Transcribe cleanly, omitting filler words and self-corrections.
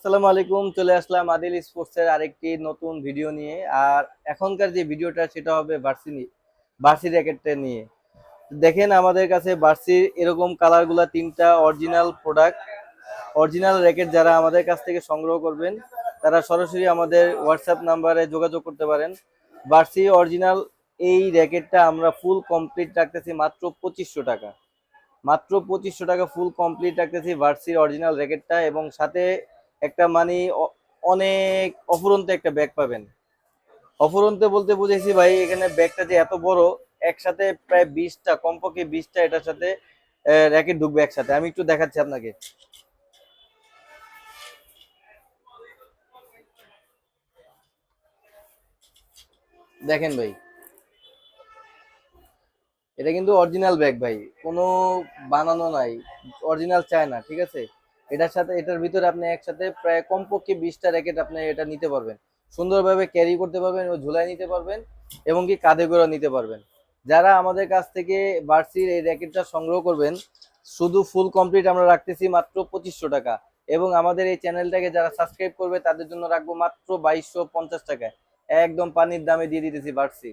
আসসালামু আলাইকুম, চলে আসলাম আদিল স্পোর্টসের আরেকটি নতুন ভিডিও নিয়ে। আর এখনকার যে ভিডিওটা সেটা হবে বার্সি র্যাকেটটা নিয়ে। দেখেন আমাদের কাছে বার্সির এরকম কালারগুলা তিনটা অরিজিনাল প্রোডাক্ট। অরিজিনাল র্যাকেট যারা আমাদের কাছ থেকে সংগ্রহ করবেন তারা সরাসরি আমাদের হোয়াটসঅ্যাপ নাম্বারে যোগাযোগ করতে পারেন। বার্সি অরিজিনাল এই র্যাকেটটা আমরা ফুল কমপ্লিট রাখতেছি মাত্র 2500 টাকা। মাত্র 2500 টাকা ফুল কমপ্লিট রাখতেছি ভার্সির অরিজিনাল র্যাকেটটা, এবং সাথে একটা অনেক অফুরন্ত একটা ব্যাগ পাবেন। অফুরন্ত বলতে বুঝেছি ভাই, এখানে ব্যাগটা যে এত বড়, একসাথে প্রায় 20টা, কমপক্ষে 20টা এটার সাথে র্যাকেট ঢুকবে একসাথে। আমি একটু দেখাচ্ছি আপনাকে, দেখেন ভাই, এটা কিন্তু অরিজিনাল ব্যাগ ভাই, কোনো বানানো নাই, অরিজিনাল চায় না, ঠিক আছে। এটার সাথে এটার ভিতরে আপনি একসাথে প্রায় কমপক্ষে 20টা র্যাকেট আপনি এটা নিতে পারবেন, সুন্দরভাবে ক্যারি করতে পারবেন ও ঝুলাই নিতে পারবেন, এবং কি কাঁধে করে নিতে পারবেন। যারা আমাদের কাছ থেকে বার্সির এই র্যাকেটটা সংগ্রহ করবেন, শুধু ফুল কমপ্লিট আমরা রাখতেছি মাত্র 2500 টাকা। এবং আমাদের এই চ্যানেলটাকে যারা সাবস্ক্রাইব করবে তাদের জন্য রাখবো মাত্র 2250 টাকায়। একদম পানির দামে দিয়ে দিতেছি বার্সি।